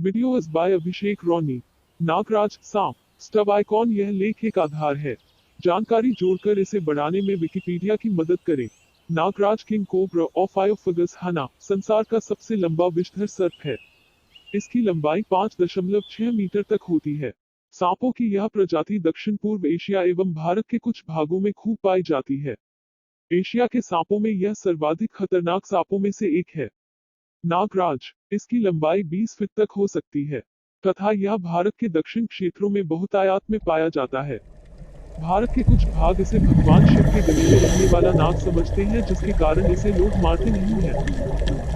Video is by अभिषेक रोनी। नागराज सांप stub icon. यह लेख एक आधार है, जानकारी जोड़कर इसे बढ़ाने में विकिपीडिया की मदद करें। नागराज किंग कोबरा ऑफ आयोफगस हना संसार का सबसे लंबा विषधर सर्प है। इसकी लंबाई 5.6 मीटर तक होती है। सांपों की यह प्रजाति दक्षिण पूर्व एशिया एवं भारत के कुछ भागों में खूब पाई जाती है। एशिया के सांपों में यह सर्वाधिक खतरनाक सांपों में से एक है। नागराज इसकी लंबाई 20 फीट तक हो सकती है तथा यह भारत के दक्षिण क्षेत्रों में बहुतायत में पाया जाता है। भारत के कुछ भाग इसे भगवान शिव के गले में रहने वाला नाग समझते हैं, जिसके कारण इसे लोग मारते नहीं हैं।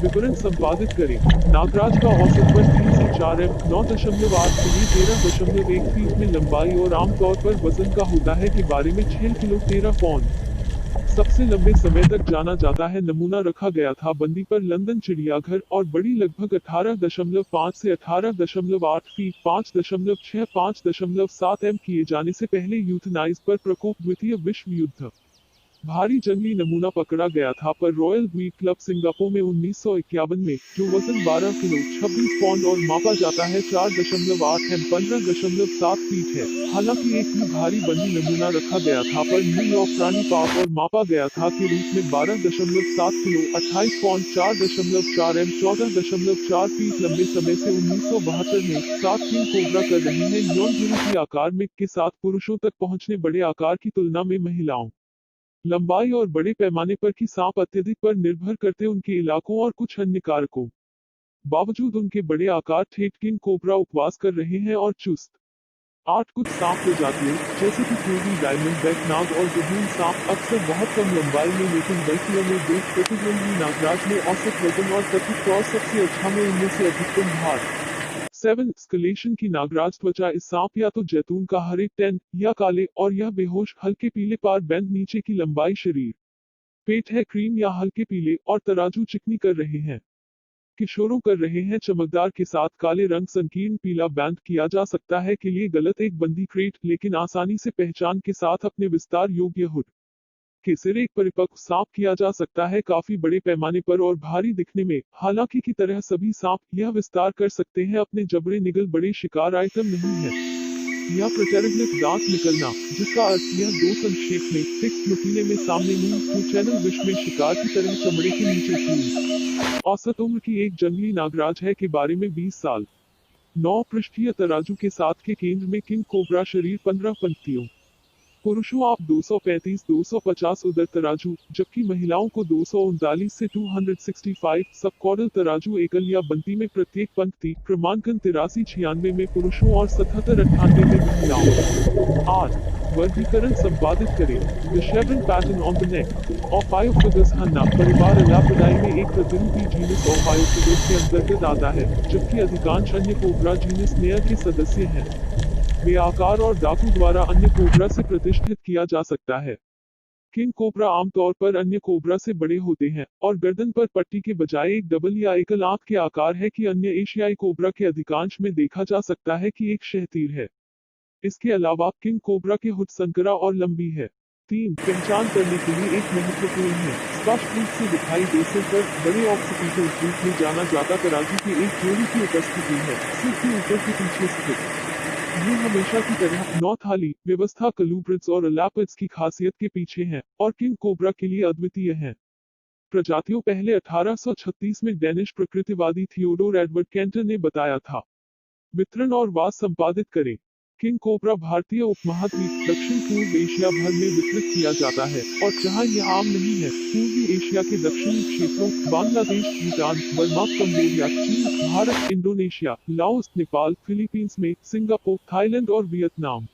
विवरण संपादित करें। नागराज का औसत वजन 3 से 4 एम 9.8 से 13.1 फीट में लंबाई और आमतौर पर वजन का होता है के बारे में 6 किलो 13 पौंड। सबसे लंबे समय तक जाना जाता है। नमूना रखा गया था बंदी पर लंदन चिड़ियाघर और बड़ी लगभग 18.5 से 18.8 फीट 5.6 5.7 एम किए जाने से पहले यूथनाइज पर प्रकोप द्वितीय विश्व युद्ध। भारी जंगली नमूना पकड़ा गया था पर रॉयल द्वीप क्लब सिंगापुर में 1951 में, जो वजन 12 किलो 26 पौंड और मापा जाता है 4.8 एम 15.7 फीट है। हालांकि एक भी भारी बंदी नमूना रखा गया था पर न्यूयॉर्क प्राणी पार्क और मापा गया था के रूप में 12.7 किलो 28 पौंड 4.4 एम 14.4 फीट। लंबे समय से 1972 में 7 किंग कोबरा कर रहे हैं यौन जुर्म की आकार में के साथ पुरुषों तक पहुंचने बड़े आकार की तुलना में महिलाओं। लंबाई और बड़े पैमाने पर की सांप अत्यधिक पर निर्भर करते उनके इलाकों और कुछ अन्य कारकों। बावजूद उनके बड़े आकार ठेठ किंग कोबरा उपवास कर रहे हैं और चुस्त। 8 कुछ सांप प्रजातियों जैसे कि पूर्वी डायमंड बैक नाग और गहून सांप अक्सर बहुत कम लंबाई में लेकिन बल्कियों में देख प्रतिद्वंदी नागराज में औसत वजन और कथित तौर सबसे अच्छा में उनमें से अधिकतम भार। 7 स्केलेशन की नागराज त्वचा इस सांप या तो जैतून का हरे टैन या काले और यह बेहोश हल्के पीले पार बैंड नीचे की लंबाई शरीर पेट है क्रीम या हल्के पीले और तराजू चिकनी कर रहे हैं। किशोरों कर रहे हैं चमकदार के साथ काले रंग संकीर्ण पीला बैंड किया जा सकता है के लिए गलत एक बंदी क्रेट लेकिन आसानी से पहचान के साथ अपने विस्तार योग्य हुड के सिर एक परिपक्व सांप किया जा सकता है काफी बड़े पैमाने पर और भारी दिखने में। हालांकि की तरह सभी सांप यह विस्तार कर सकते हैं अपने जबड़े निगल बड़े शिकार आइटम नहीं है। यह प्रोटेरोग्लिफ दांत निकलना जिसका अर्थ यह दो संक्षेप में फिक्स नुकीले में सामने मुंह चैनल विष में शिकार की तरह चमड़े के नीचे की। औसत उम्र की एक जंगली नागराज है के बारे में 20 साल। 9 पृष्ठीय तराजू के साथ के केंद्र में किंग कोबरा शरीर 15 पंक्तियों। पुरुषों आप 235-250 उदर तराजू जबकि महिलाओं को 239 से 265 सब कॉर्डल तराजू एकल या बनती में प्रत्येक पंक्ति। क्रमांकन 83-96 में पुरुषों और 77-98 में महिलाओं। 8 वर्गीकरण संपादित करें। The chevron pattern on the neck of ophiophagus hannah परिवार एलापिडाई में एक प्रतिरूपी जीनस ऑफ आयोफगस के अंतर्गत आता है, जबकि अधिकांश अन्य कोबरा जीनस नेयर के सदस्य हैं। वे आकार और डाकू द्वारा अन्य कोबरा से प्रतिष्ठित किया जा सकता है। किंग कोबरा आमतौर पर अन्य कोबरा से बड़े होते हैं और गर्दन पर पट्टी के बजाय एक डबल या एकल आंख के आकार है कि अन्य एशियाई कोबरा के अधिकांश में देखा जा सकता है कि एक शहतीर है। इसके अलावा किंग कोबरा के हुड संकरा और लंबी है। 3 पहचान करने के लिए एक महत्वपूर्ण है। स्पष्ट रूप से दिखाई दे सिर पर बड़े ऑक्सीपीटल रूप में जाना जाता तराजू की एक जोड़ी की उपस्थिति है, सिर के ऊपर के पीछे स्थित। ये हमेशा की तरह नौथाली व्यवस्था कलूब्रिड्स और एलापिड्स की खासियत के पीछे है और किंग कोबरा के लिए अद्वितीय है। प्रजातियों पहले 1836 में डेनिश प्रकृतिवादी थियोडोर एडवर्ड केंटर ने बताया था। वितरण और वास संपादित करें। किंग कोबरा भारतीय उपमहाद्वीप दक्षिण पूर्व एशिया भर में वितरित किया जाता है और जहां यह आम नहीं है, पूर्वी एशिया के दक्षिणी क्षेत्रों बांग्लादेश, भूटान, बर्मा, कंबोडिया, चीन, Bharat, Indonesia, Laos, Nepal, Philippines में, सिंगापुर, थाईलैंड और वियतनाम।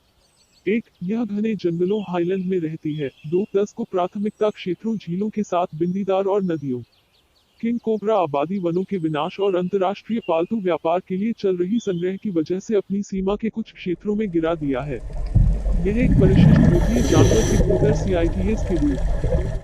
1 यह घने जंगलों हाईलैंड में रहती है। 2 10 को प्राथमिकता क्षेत्रों झीलों के साथ बिंदीदार और नदियों। किंग कोबरा आबादी वनों के विनाश और अंतर्राष्ट्रीय पालतू व्यापार के लिए चल रही संग्रह की वजह से अपनी सीमा के कुछ क्षेत्रों में गिरा दिया है। यह एक परिशिष्ट द्वितीय जानवर के भीतर CITES के रूप